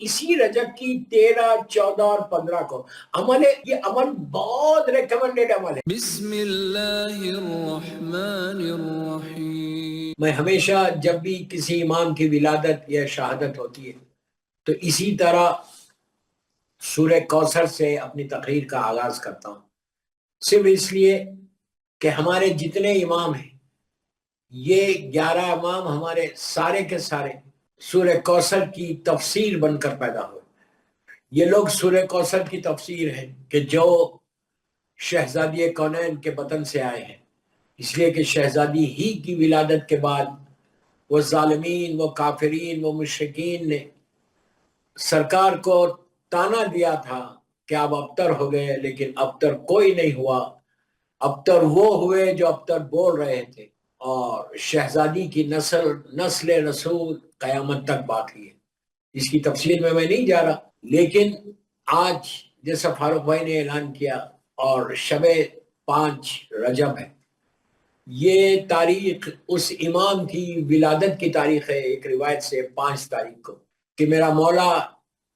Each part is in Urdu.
اسی رجب کی 13، 14 اور 15 کو عمل ہے. یہ عمل بہت ریکمنڈیڈ عمل ہے. بسم اللہ الرحمن الرحیم. میں ہمیشہ جب بھی کسی امام کی ولادت یا شہادت ہوتی ہے تو اسی طرح سورہ کوثر سے اپنی تقریر کا آغاز کرتا ہوں، صرف اس لیے کہ ہمارے جتنے امام ہیں، یہ 11 امام ہمارے سارے کے سارے سورہ کوثر کی تفسیر بن کر پیدا ہوئے. یہ لوگ سورہ کوثر کی تفسیر ہیں کہ جو شہزادی کونین کے بطن سے آئے ہیں، اس لیے کہ شہزادی ہی کی ولادت کے بعد وہ ظالمین، وہ کافرین، وہ مشرکین نے سرکار کو تانا دیا تھا کہ آپ ابتر ہو گئے، لیکن ابتر کوئی نہیں ہوا. ابتر وہ ہوئے جو ابتر بول رہے تھے، اور شہزادی کی نسل رسول قیامت تک باقی ہے. اس کی تفصیل میں نہیں جا رہا، لیکن آج جیسا فاروق بھائی نے اعلان کیا اور شب 5 رجب ہے، یہ تاریخ اس امام کی ولادت کی تاریخ ہے. ایک روایت سے 5 تاریخ کو کہ میرا مولا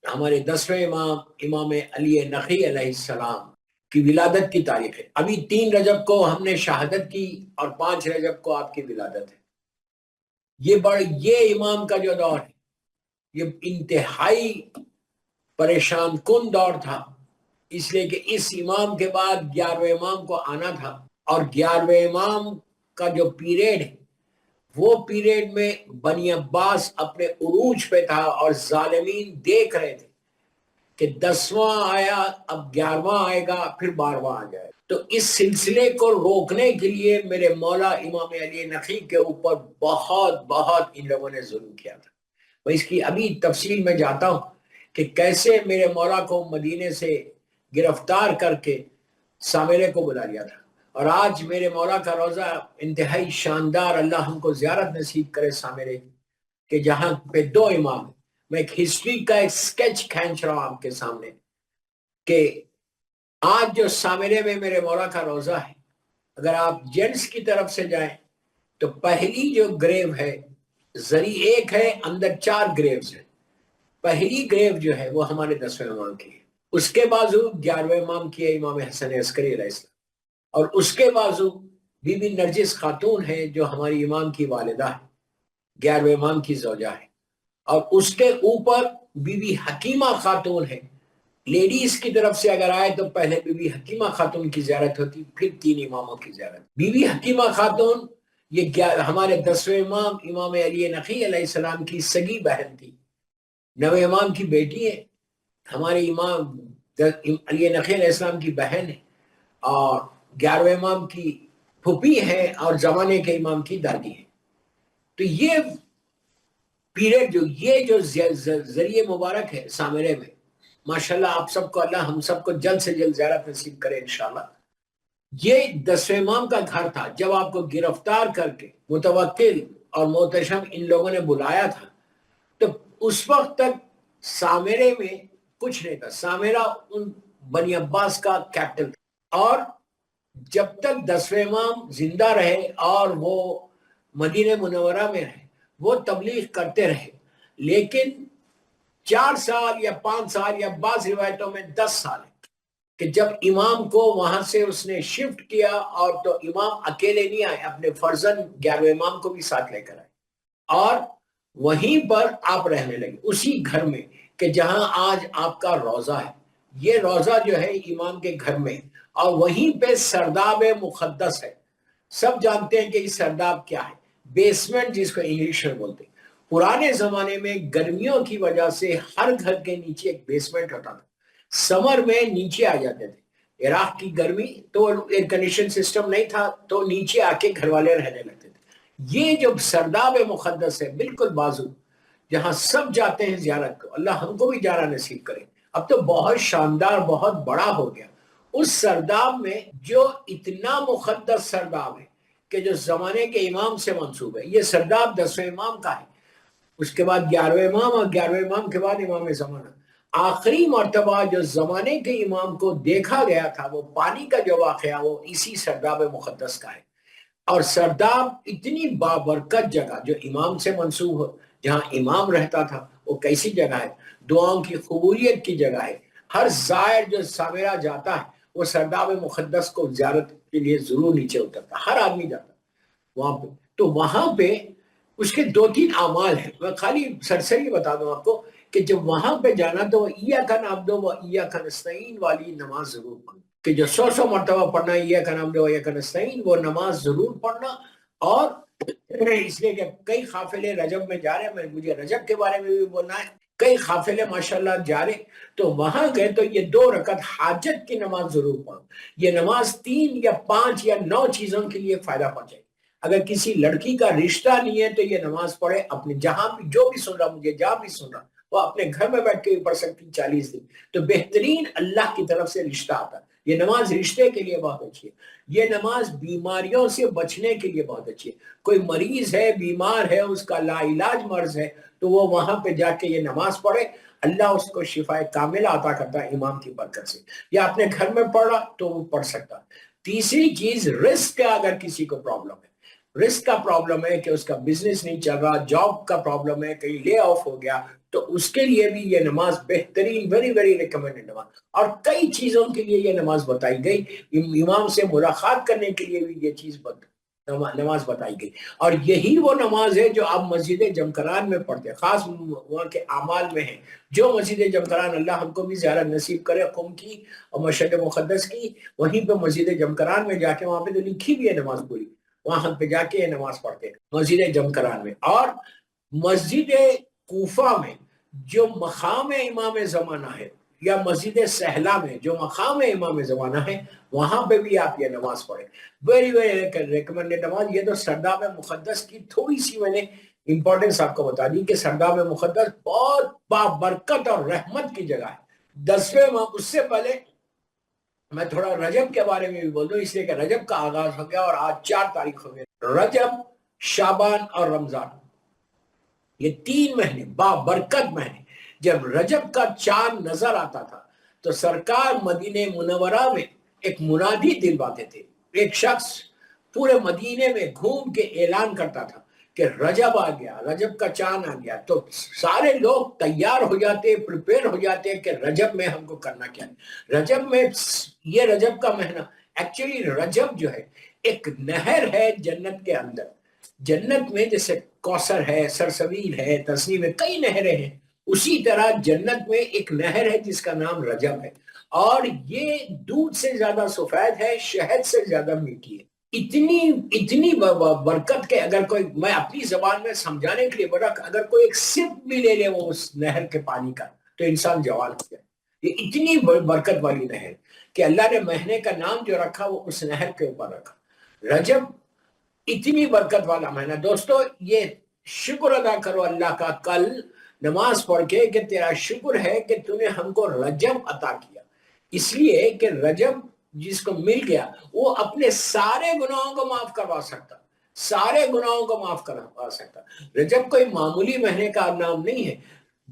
ہمارے 10ویں امام امام علی نقی علیہ السلام کی ولادت کی تاریخ ہے. ابھی 3 رجب کو ہم نے شہادت کی اور 5 رجب کو آپ کی ولادت ہے. یہ امام کا جو دور ہے یہ انتہائی پریشان کن دور تھا، اس لیے کہ اس امام کے بعد 11ویں امام کو آنا تھا، اور 11ویں امام کا جو پیریڈ ہے وہ پیریڈ میں بنی عباس اپنے عروج پہ تھا، اور ظالمین دیکھ رہے تھے کہ 10واں آیا، اب 11واں آئے گا، پھر 12واں آ جائے. تو اس سلسلے کو روکنے کے لیے میرے مولا امام علی نقی کے اوپر بہت بہت ان لوگوں نے ظلم کیا تھا. میں اس کی ابھی تفصیل میں جاتا ہوں کہ کیسے میرے مولا کو مدینے سے گرفتار کر کے سامرے کو بلا لیا تھا. اور آج میرے مولا کا روضہ انتہائی شاندار، اللہ ہم کو زیارت نصیب کرے سامرے کی، کہ جہاں پہ 2 امام ہیں. میں ایک ہسٹری کا ایک سکیچ کھینچ رہا ہوں آپ کے سامنے کہ آج جو سامرے میں میرے مولا کا روضہ ہے، اگر آپ جینٹس کی طرف سے جائیں تو پہلی جو گریو ہے، زری 1 ہے، اندر 4 گریوز ہیں. پہلی گریو جو ہے وہ ہمارے 10ویں امام کی ہے، اس کے بازو 11ویں امام کی ہے، امام حسن عسکری علیہ السلام، اور اس کے بازو بی بی نرجس خاتون ہے جو ہماری امام کی والدہ ہے، 11ویں امام کی زوجہ ہے، اور اس کے اوپر بی بی حکیمہ خاتون ہے. لیڈیز کی طرف سے اگر آئے تو پہلے بی بی حکیمہ خاتون کی زیارت ہوتی، پھر 3 اماموں کی زیارت. بی بی حکیمہ خاتون یہ ہمارے 10ویں امام امام علی نقی علیہ السلام کی سگی بہن تھی، 9ویں امام کی بیٹی ہے، ہمارے امام علی نقی علیہ السلام کی بہن ہے، اور 11ویں امام کی پھوپھی ہے، اور زمانے کے امام کی دادی ہے. تو یہ پیریڈ یہ جو ذریعہ مبارک ہے سامرے میں، ماشاءاللہ آپ سب کو اللہ ہم سب کو جلد سے جلد زیارت نصیب کرے انشاءاللہ. یہ 10ویں امام کا گھر تھا. جب آپ کو گرفتار کر کے متوکل اور محتشم ان لوگوں نے بلایا تھا تو اس وقت تک سامرے میں کچھ نہیں تھا. سامرہ ان بنی عباس کا کیپٹن تھا، اور جب تک 10ویں امام زندہ رہے اور وہ مدینہ منورہ میں رہے وہ تبلیغ کرتے رہے. لیکن 4 سال یا 5 سال یا بعض روایتوں میں 10 سال ہے کہ جب امام کو وہاں سے اس نے شفٹ کیا، اور تو امام اکیلے نہیں آئے، اپنے فرزند 11ویں امام کو بھی ساتھ لے کر آئے، اور وہیں پر آپ رہنے لگے اسی گھر میں کہ جہاں آج آپ کا روضہ ہے. یہ روضہ جو ہے امام کے گھر میں، اور وہیں پہ سرداب مقدس ہے. سب جانتے ہیں کہ یہ سرداب کیا ہے، بیسمنٹ جس کو انگلش میں بولتے ہیں. پرانے زمانے میں گرمیوں کی وجہ سے ہر گھر کے نیچے ایک بیسمنٹ ہوتا تھا. سمر میں نیچے آ جاتے تھے، عراق کی گرمی تو ایئر کنڈیشن سسٹم نہیں تھا تو نیچے آ کے گھر والے رہنے لگتے تھے. یہ جو سرداب مقدس ہے بالکل بازو، جہاں سب جاتے ہیں زیارت کو، اللہ ہم کو بھی جانا نصیب کرے. اب تو بہت شاندار بہت بڑا ہو گیا. اس سرداب میں جو اتنا مقدس سرداب ہے کہ جو زمانے کے امام سے منسوب ہے، یہ سرداب 10ویں امام کا ہے، اس کے بعد 11ویں امام، اور 11ویں امام کے بعد امام زمانہ. آخری مرتبہ جو زمانے کے امام کو دیکھا گیا تھا وہ پانی کا جو واقعہ وہ اسی سرداب مقدس کا ہے. اور سرداب اتنی بابرکت جگہ جو امام سے منسوب ہو، جہاں امام رہتا تھا وہ کیسی جگہ ہے. دعاؤں کی قبولیت کی جگہ ہے. ہر زائر جو سامرا جاتا ہے وہ سرداب مقدس کو زیارت کے لیے ضرور نیچے اترتا، ہر آدمی جاتا وہاں پہ. تو وہاں پہ اس کے 2-3 اعمال ہیں. میں خالی سرسری بتا دوں آپ کو کہ جب وہاں پہ جانا تو ایاک نعبد و ایاک نستعین والی نماز ضرور پڑھنا، کہ جو 100 مرتبہ پڑھنا ایاک نعبد و ایاک نستعین، وہ نماز ضرور پڑھنا. اور اس لیے کہ کئی قافلے رجب میں جا رہے ہیں، مجھے رجب کے بارے میں بھی بولنا ہے. کئی قافلے ماشاءاللہ جا رہے تو وہاں گئے تو یہ 2 رکعت حاجت کی نماز ضرور پڑھو. یہ نماز 3 یا 5 یا 9 چیزوں کے لیے فائدہ پہنچے. اگر کسی لڑکی کا رشتہ نہیں ہے تو یہ نماز پڑھے، اپنے جہاں بھی جو بھی سن رہا، مجھے جہاں بھی سن رہا، وہ اپنے گھر میں بیٹھ کے بھی پڑھ سکتی 40 دن. تو بہترین اللہ کی طرف سے رشتہ آتا ہے. یہ نماز رشتے کے لیے بہت اچھی ہے. یہ نماز بیماریوں سے بچنے کے لیے بہت اچھی ہے. کوئی مریض ہے، بیمار ہے، اس کا لا علاج مرض ہے، تو وہ وہاں پہ جا کے یہ نماز پڑھے، اللہ اس کو شفا کاملہ عطا کرتا ہے امام کی برکت سے. یا اپنے گھر میں پڑھا تو وہ پڑھ سکتا. تیسری چیز رزق کا، اگر کسی کو پرابلم ہے، رزق کا پرابلم ہے کہ اس کا بزنس نہیں چل رہا، جاب کا پرابلم ہے، کہیں لے آف ہو گیا، تو اس کے لیے بھی یہ نماز بہترین، ویری ویری ریکمینڈڈ نماز. اور کئی چیزوں کے لیے یہ نماز بتائی گئی. امام سے ملاقات کرنے کے لیے بھی یہ چیز نماز بتائی گئی. اور یہی وہ نماز ہے جو آپ مسجد جمکران میں پڑھتے ہیں، خاص وہاں کے اعمال میں ہے. جو مسجد جمکران، اللہ ہم کو بھی زیارت نصیب کرے قم کی اور مشہد مقدس کی، وہیں پہ مسجد جمکران میں جا کے، وہاں پہ تو لکھی بھی ہے نماز پوری، وہاں پہ جا کے یہ نماز پڑھتے ہیں مسجد جمکران میں. اور مسجد کوفہ میں جو مقام امام زمانہ ہے، یا مسجد سہلا میں جو مقام امام زمانہ ہے، وہاں پہ بھی آپ یہ نماز پڑھیں. ویری ویری ریکمینڈڈ نماز. یہ تو سرداب مقدس کی تھوڑی سی میں نے امپورٹنس آپ کو بتا دی کہ سرداب مقدس بہت بابرکت اور رحمت کی جگہ ہے. 10ویں ماہ. اس سے پہلے میں تھوڑا رجب کے بارے میں بھی بول دوں، اس لیے کہ رجب کا آغاز ہو گیا اور آج 4 تاریخ ہو گئی. رجب، شعبان اور رمضان، یہ 3 مہینے بابرکت مہینے. جب رجب کا چاند نظر آتا تھا تو سرکار مدینہ منورہ میں ایک منادی دلواتے تھے. ایک شخص پورے مدینے میں گھوم کے اعلان کرتا تھا کہ رجب آ گیا، رجب کا چاند آ گیا. تو سارے لوگ تیار ہو جاتے، پریپیئر ہو جاتے کہ رجب میں ہم کو کرنا کیا ہے. رجب میں، یہ رجب کا مہینہ، ایکچولی رجب جو ہے ایک نہر ہے جنت کے اندر. جنت میں جیسے کوثر ہے، سرسبیل ہے، تسنیم ہے، کئی نہریں ہیں، اسی طرح جنت میں ایک نہر ہے جس کا نام رجب ہے. اور یہ دودھ سے زیادہ سفید ہے، شہد سے زیادہ میٹھی ہے. اتنی برکت کے اگر کوئی، میں اپنی زبان میں سمجھانے کے لیے بڑا، اگر کوئی ایک سپ بھی لے لے وہ اس نہر کے پانی کا تو انسان جوان ہو جائے. یہ اتنی برکت والی نہر کہ اللہ نے مہینے کا نام جو رکھا وہ اس نہر کے اوپر رکھا. رجب اتنی برکت والا مہینہ. دوستو یہ شکر ادا کرو اللہ کا کل نماز پڑھ کے کہ تیرا شکر ہے کہ تو نے ہم کو رجب عطا کیا. اس لیے کہ رجب جس کو مل گیا وہ اپنے سارے گناہوں کو معاف کروا سکتا، سارے گناہوں کو معاف کروا سکتا. رجب کوئی معمولی مہینے کا نام نہیں ہے.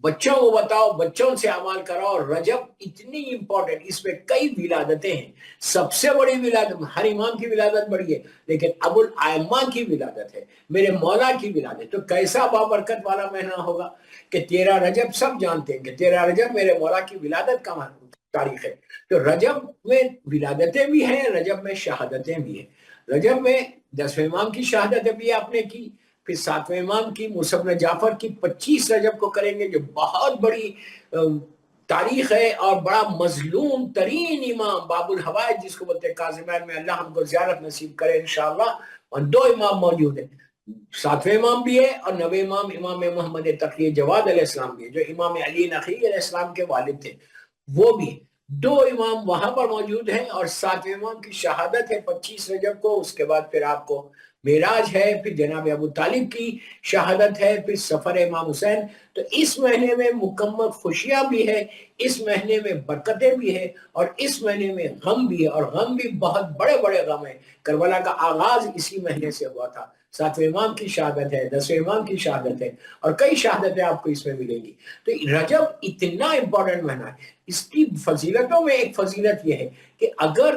بچوں کو بتاؤ، بچوں سے اعمال کراؤ. رجب اتنی امپورٹنٹ، اس میں کئی ولادتیں ہیں. سب سے بڑی ولادت، ہر امام کی ولادت بڑی ہے، لیکن ابو الائمہ کی ولادت ہے، میرے مولا کی ولادت. تو کیسا بابرکت والا مہینہ ہوگا کہ 13 رجب سب جانتے ہیں کہ 13 رجب میرے مولا کی ولادت کا تاریخ ہے. تو رجب میں ولادتیں بھی ہیں، رجب میں شہادتیں بھی ہیں. رجب میں 10ویں امام کی شہادت بھی آپ نے کی، پھر 7ویں امام کی، موسیٰ بن جعفر کی 25 رجب کو کریں گے، جو بہت بڑی تاریخ ہے. اور بڑا مظلوم ترین امام باب الحوائج جس کو بولتے ہیں کاظمین میں، اللہ ہم کو زیارت نصیب کرے انشاءاللہ. اور 2 امام موجود ہیں، 7ویں امام بھی ہے اور 9ویں امام امام محمد تقی جواد علیہ السلام بھی ہے، جو امام علی نقی علیہ السلام کے والد تھے، وہ بھی. 2 امام وہاں پر موجود ہیں. اور 7ویں امام کی شہادت ہے 25 رجب کو. اس کے بعد پھر آپ کو معراج ہے، پھر جناب ابو طالب کی شہادت ہے، پھر سفر امام حسین. تو اس مہینے میں مکمل خوشیاں بھی ہے، اس مہینے میں برکتیں بھی ہے، اور اس مہینے میں غم بھی ہے، اور غم بھی بہت بڑے بڑے غم ہیں. کربلا کا آغاز اسی مہینے سے ہوا تھا. 7ویں امام کی شہادت ہے، 10ویں امام کی شہادت ہے، اور کئی شہادتیں آپ کو اس میں ملیں گی. تو رجب اتنا امپورٹنٹ مہینہ ہے. اس کی فضیلتوں میں ایک فضیلت یہ ہے کہ اگر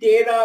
13,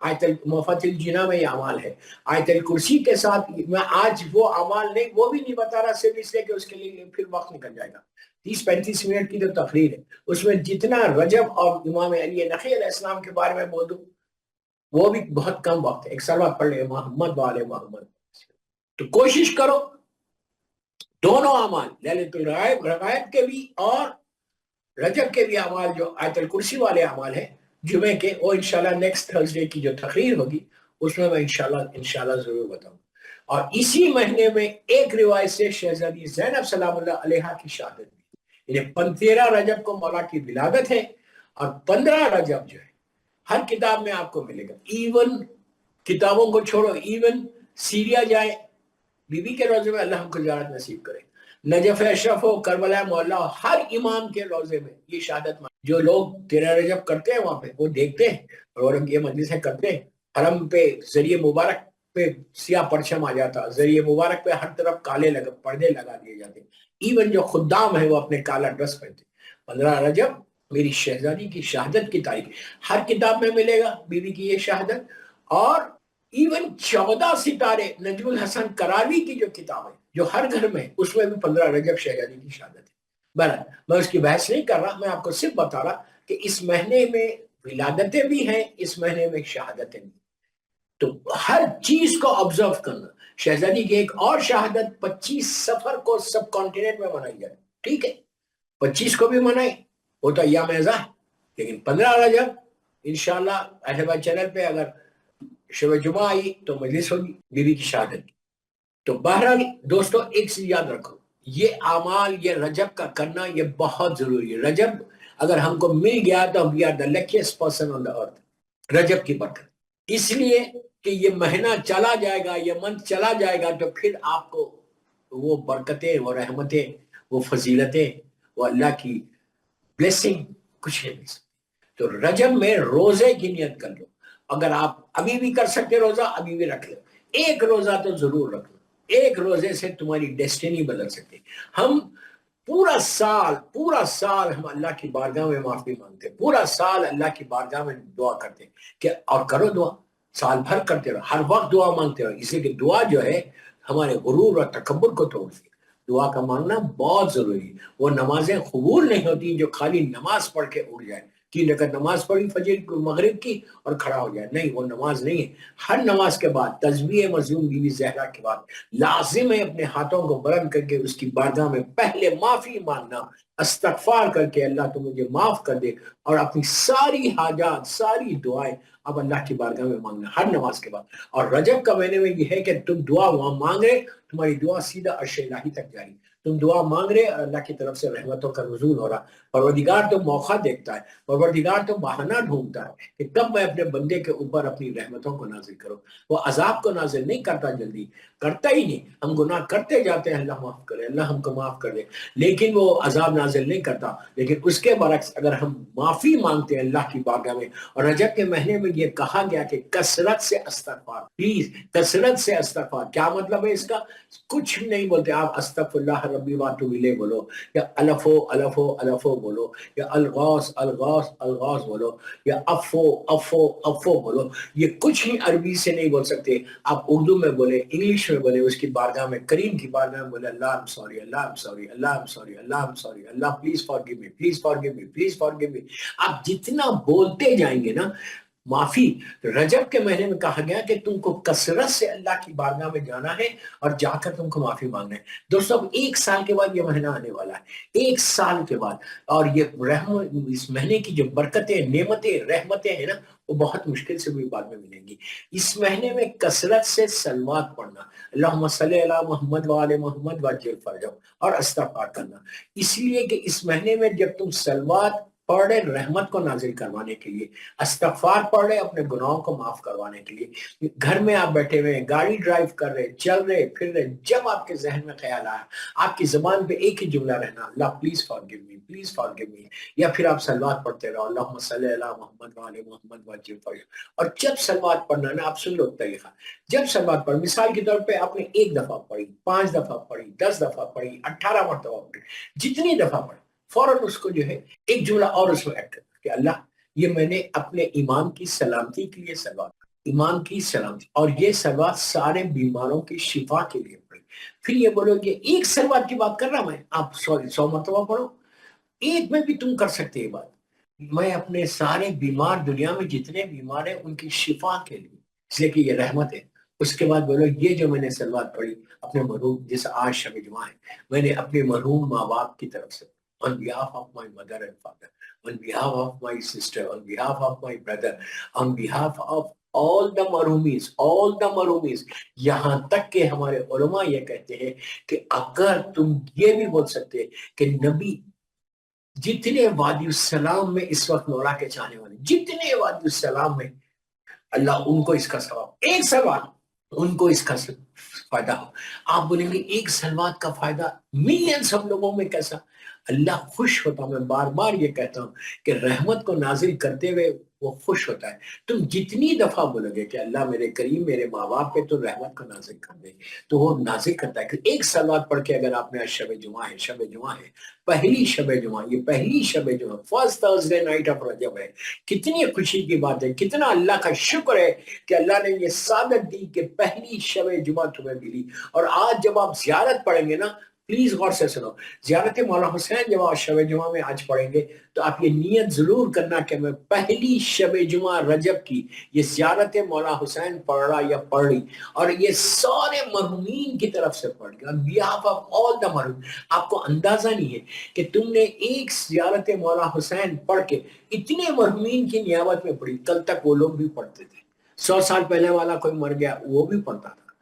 آیت المفاتل جنا میں یہ اعمال ہے. آیت الکرسی کے ساتھ میں آج وہ اعمال نہیں، وہ بھی نہیں بتا رہا، صرف اس لیے کہ اس کے لیے پھر وقت نکل جائے گا. 30-35 منٹ کی جو تقریر ہے اس میں جتنا رجب اور امام علی نقی علیہ السلام کے بارے میں بول دوں وہ بھی بہت کم وقت ہے. ایک صلوات پڑھ لے محمد وآل محمد. تو کوشش کرو دونوں اعمال، لیلۃ الرغائب کے بھی اور رجب کے بھی اعمال جو آیت الکرسی والے اعمال ہیں جمعے کے، وہ انشاءاللہ نیکسٹ تھرسڈے کی جو تقریر ہوگی اس میں انشاءاللہ ضرور بتاؤں. اور اسی مہینے میں ایک روایت سے شہزادی زینب سلام اللہ علیہا کی شہادت بھی، یعنی 13 رجب کو مولا کی ولادت ہے اور 15 رجب جو ہے ہر کتاب میں آپ کو ملے گا. ایون کتابوں کو چھوڑو، ایون سیریا جائیں، بی بی کے روزے میں اللہ ہم کو زیارت نصیب کرے، نجف اشرف ہو، کربلا مولا ہو، ہر امام کے روزے میں یہ شہادت جو لوگ 13 رجب کرتے ہیں وہاں پہ وہ دیکھتے ہیں اور یہ مجلسیں کرتے ہیں. حرم پہ ذریعے مبارک پہ سیاہ پرچم آ جاتا، ذریعے مبارک پہ ہر طرف کالے پردے لگا دیے جاتے. ایون جو خدام ہے وہ اپنے کالا ڈریس پہنتے. 15 رجب میری شہزادی کی شہادت کی تاریخ ہر کتاب میں ملے گا، بی بی کی یہ شہادت. اور ایون 14 ستارے نجم الحسن کراوی کی جو کتاب ہے جو ہر گھر میں، اس میں بھی 15 رجب شہزادی کی شہادت ہے. بہرحال میں اس کی بحث نہیں کر رہا، میں آپ کو صرف بتا رہا کہ اس مہینے میں ولادتیں بھی ہیں، اس مہینے میں شہادتیں بھی. تو ہر چیز کو آبزرو کرنا. شہزادی کی ایک اور شہادت 25 سفر کو سب کانٹیننٹ میں منائی جائے، ٹھیک ہے، 25 کو بھی منائے، وہ تو ایام اعزاں ہے، لیکن 15 رجب انشاءاللہ اہل بیت چینل پہ اگر شب جمعہ آئی تو مجلس ہوگی بی بی کی شہادت کی. تو بہرحال دوستو ایک چیز یاد رکھو، یہ اعمال، یہ رجب کا کرنا یہ بہت ضروری ہے. رجب اگر ہم کو مل گیا تو we are the luckiest person on the earth. رجب کی برکت اس لیے کہ یہ مہینہ چلا جائے گا، یہ منتھ چلا جائے گا تو پھر آپ کو وہ برکتیں، وہ رحمتیں، وہ فضیلتیں، وہ اللہ کی بلیسنگ کچھ نہیں مل سکتی. تو رجب میں روزے کی نیت کر لو. اگر آپ ابھی بھی کر سکتے روزہ ابھی بھی رکھ لو، ایک روزہ تو ضرور رکھ لو. ایک روزے سے تمہاری ڈیسٹینی بدل سکتی. ہم پورا سال ہم اللہ کی بارگاہ میں معافی مانگتے ہیں، پورا سال اللہ کی بارگاہ میں دعا کرتے ہیں کہ اور کرو دعا، سال بھر کرتے رہو، ہر وقت دعا مانگتے رہو. اس لیے کہ دعا جو ہے ہمارے غرور اور تکبر کو توڑتی ہے. دعا کا مانگنا بہت ضروری ہے. وہ نمازیں قبول نہیں ہوتی جو خالی نماز پڑھ کے اٹھ جائے، 3 رکعت نماز پڑھی فجر مغرب کی اور کھڑا ہو جائے، نہیں، وہ نماز نہیں ہے. ہر نماز کے بعد تسبیح مظلوم بی بی زہرا کے بعد لازم ہے اپنے ہاتھوں کو بلند کر کے اس کی بارگاہ میں پہلے معافی مانگنا، استغفار کر کے اللہ تو مجھے معاف کر دے، اور اپنی ساری حاجات، ساری دعائیں اب اللہ کی بارگاہ میں مانگنا ہر نماز کے بعد. اور رجب کا مہینے میں یہ ہے کہ تم دعا وہاں مانگ رہے، تمہاری دعا سیدھا عرش الہی تک جاری. تم دعا مانگ رہے اور اللہ کی طرف سے رحمتوں کا نزول ہو رہا. پروردگار تو موقع دیکھتا ہے، پروردگار تو بہانہ ڈھونڈتا ہے کہ کب میں اپنے بندے کے اوپر اپنی رحمتوں کو نازل کروں. وہ عذاب کو نازل نہیں کرتا، جلدی کرتا ہی نہیں. ہم گناہ کرتے جاتے ہیں، اللہ معاف کرے، اللہ ہم کو معاف کر دے، لیکن وہ عذاب نازل نہیں کرتا. لیکن اس کے برعکس اگر ہم معافی مانگتے ہیں اللہ کی بارگاہ میں، اور رجب کے مہینے میں یہ کہا گیا کہ کثرت سے استغفار، پلیز کثرت سے استغفار. کیا مطلب ہے اس کا؟ کچھ نہیں بولتے آپ استغفر اللہ ربی واتوب الیہ بولو، یا الفو الفو الفو بولو، یا الغوث الغوث الغوث بولو، یا افو افو افو بولو. یہ کچھ ہی عربی سے نہیں بول سکتے. آپ اردو میں بولے، انگلش میں بولے، اس کی بارگاہ میں، کریم کی بارگاہ میں بولے اللہ I'm sorry، Allah I'm sorry، Allah I'm sorry، Allah I'm sorry، Allah please forgive me، please forgive me، please forgive me. آپ جتنا بولتے جائیں گے نا معافی. رجب کے مہینے میں کہا گیا کہ تم کو کثرت سے اللہ کی بارگاہ میں جانا ہے اور جا کر تم کو معافی مانگنا ہے. دوستو اب 1 سال کے بعد یہ مہینہ آنے والا ہے، 1 سال کے بعد، اور یہ اس مہینے کی جو برکتیں، نعمتیں، رحمتیں ہیں نا وہ بہت مشکل سے بھی بعد میں ملیں گی. اس مہینے میں کثرت سے صلوات پڑھنا، اللہم صلی علی محمد وآل محمد وعجل فرجہم، اور استغفار کرنا. اس لیے کہ اس مہینے میں جب تم صلوات پڑھ رہے رحمت کو نازل کروانے کے لیے، استغفار پڑھ رہے اپنے گناہوں کو معاف کروانے کے لیے، گھر میں آپ بیٹھے ہوئے گاڑی ڈرائیو کر رہے، چل رہے پھر رہے، جب آپ کے ذہن میں خیال آیا، آپ کی زبان پہ ایک ہی جملہ رہنا، Allah please forgive me, please forgive me, یا پھر آپ صلوات پڑھتے رہو، اللہم صلی علی محمد وآل محمد وعجل فرجہم. اور جب صلوات پڑھنا نا، آپ سن لو طریقہ، جب صلوات پڑھ، مثال کے طور پہ آپ نے 1 دفعہ پڑھی، 5 دفعہ پڑھی، 10 دفعہ پڑھی، 18 مرتبہ پڑھی، جتنی دفعہ پڑھی، فوراً اس کو جو ہے ایک جملہ اور اس میں ایڈ کرنا کہ اللہ یہ میں نے اپنے امام کی سلامتی کے لیے صلوات. ایمان کی سلامتی، اور یہ سلوات سارے بیماروں کی شفا کے لیے پڑھی۔ پھر یہ بولو کہ ایک سلوات کی بات کر رہا میں، آپ 100 مرتبہ پڑھو، ایک میں بھی تم کر سکتے یہ بات، میں اپنے سارے بیمار، دنیا میں جتنے بیمار ہیں ان کی شفا کے لیے، اس لیے کہ یہ رحمت ہے۔ اس کے بعد بولو یہ جو میں نے سلوات پڑھی اپنے مرحوم، جیسے آج شب جمعہ ہے، میں نے اپنے مرحوم ماں باپ کی طرف سے on behalf of my mother and father, on behalf of my sister, on behalf of my brother, on behalf of all the مرحومین، یہاں تک کہ ہمارے علماء یہ کہتے ہیں کہ اگر تم یہ بھی بول سکتے کہ نبی جتنے وادی السلام میں اس وقت مولا کے چاہنے والے، جتنے وادی السلام میں، اللہ ان کو اس کا ثواب، ایک سلوات ان کو اس کا فائدہ ہو۔ آپ بولیں گے ایک سلوات کا فائدہ ملینز ہم لوگوں میں کیسا؟ اللہ خوش ہوتا، میں بار بار یہ کہتا ہوں کہ رحمت کو نازل کرتے ہوئے وہ خوش ہوتا ہے۔ تم جتنی دفعہ بولو گے کہ اللہ میرے کریم، میرے ماں باپ پہ تو رحمت کو نازل کر دے، تو وہ نازل کرتا ہے۔ کہ ایک سلوات پڑھ کے اگر آپ نے شب جمعہ ہے، پہلی شب جمعہ، یہ پہلی شب جمعہ، فرسٹ تھرسڈے نائٹ آف رجب ہے، کتنی خوشی کی بات ہے، کتنا اللہ کا شکر ہے کہ اللہ نے یہ سعادت دی کہ پہلی شب جمعہ تمہیں ملی۔ اور آج جب آپ زیارت پڑھیں گے نا، پلیز غور سے سنو، زیارت مولا حسین جب آپ شب جمعہ میں آج پڑھیں گے تو آپ یہ نیت ضرور کرنا کہ میں پہلی شب جمعہ رجب کی یہ زیارت مولا حسین پڑھ رہا یا پڑھ رہی، اور یہ سارے مرحومین کی طرف سے پڑھ گیا، on behalf of all the مرحوم۔ آپ کو اندازہ نہیں ہے کہ تم نے ایک زیارت مولا حسین پڑھ کے اتنے مرحومین کی نیابت میں پڑھی۔ کل تک وہ لوگ بھی پڑھتے تھے، 100 سال پہلے والا کوئی مر گیا وہ بھی پڑھتا تھا،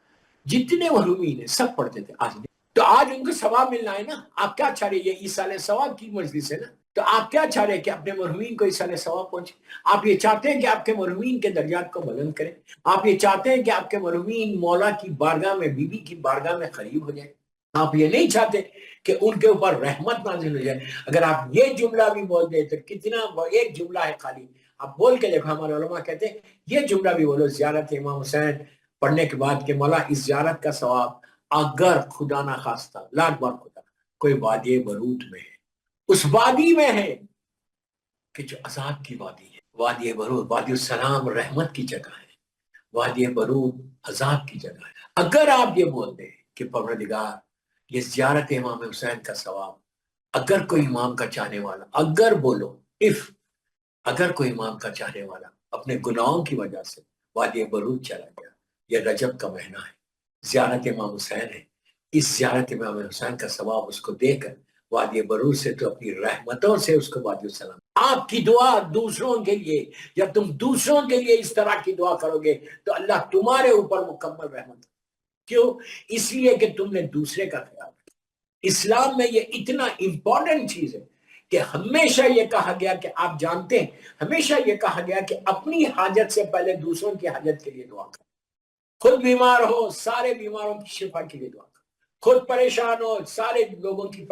جتنے مرحومین ہیں سب پڑھتے تھے۔ آج تو آج ان کو ثواب ملنا ہے نا، آپ کیا چاہ رہے؟ یہ ایصال ثواب کی مجلس ہے نا، تو آپ کیا چاہ رہے کہ اپنے مرحومین کو ایصال ثواب پہنچے؟ آپ یہ چاہتے ہیں کہ آپ کے مرحومین کے درجات کو بلند کریں؟ آپ یہ چاہتے ہیں کہ آپ کے مرحومین مولا کی بارگاہ میں، بی بی کی بارگاہ میں قریب ہو جائیں؟ آپ یہ نہیں چاہتے کہ ان کے اوپر رحمت نازل ہو جائے؟ اگر آپ یہ جملہ بھی بول دیں تو کتنا، ایک جملہ ہے خالی، آپ بول کے دیکھو۔ ہمارے علماء کہتے ہیں یہ جملہ بھی بولو زیارت امام حسین پڑھنے کے بعد کہ مولا اس زیارت کا ثواب اگر خدا نہ خواستہ، لاکھ بار خدا، کوئی وادی برود میں ہے، اس وادی میں ہے کہ جو عذاب کی وادی ہے، وادی برود، وادی السلام رحمت کی جگہ ہے، وادی برود عذاب کی جگہ ہے۔ اگر آپ یہ بول دیں کہ پروردگار یہ زیارت امام حسین کا ثواب اگر کوئی امام کا چاہنے والا، اگر بولو اگر کوئی امام کا چاہنے والا اپنے گناہوں کی وجہ سے وادی برود چلا گیا، یہ رجب کا مہینہ ہے، زیارت امام حسین ہے، اس زیارت امام حسین کا ثواب اس کو دے کر وادی برود سے تو اپنی رحمتوں سے اس کو وادی السلام۔ آپ کی دعا دوسروں کے لیے، یا تم دوسروں کے لیے اس طرح کی دعا کرو گے تو اللہ تمہارے اوپر مکمل رحمت۔ کیوں؟ اس لیے کہ تم نے دوسرے کا خیال رکھا۔ اسلام میں یہ اتنا امپورٹنٹ چیز ہے کہ ہمیشہ یہ کہا گیا کہ آپ جانتے ہیں، ہمیشہ یہ کہا گیا کہ اپنی حاجت سے پہلے دوسروں کی حاجت کے لیے دعا کرو۔ خود بیمار ہو، سارے بیماروں کی شفا کے لیے دعا کرو، خود پریشان ہو، سارے لوگوں کی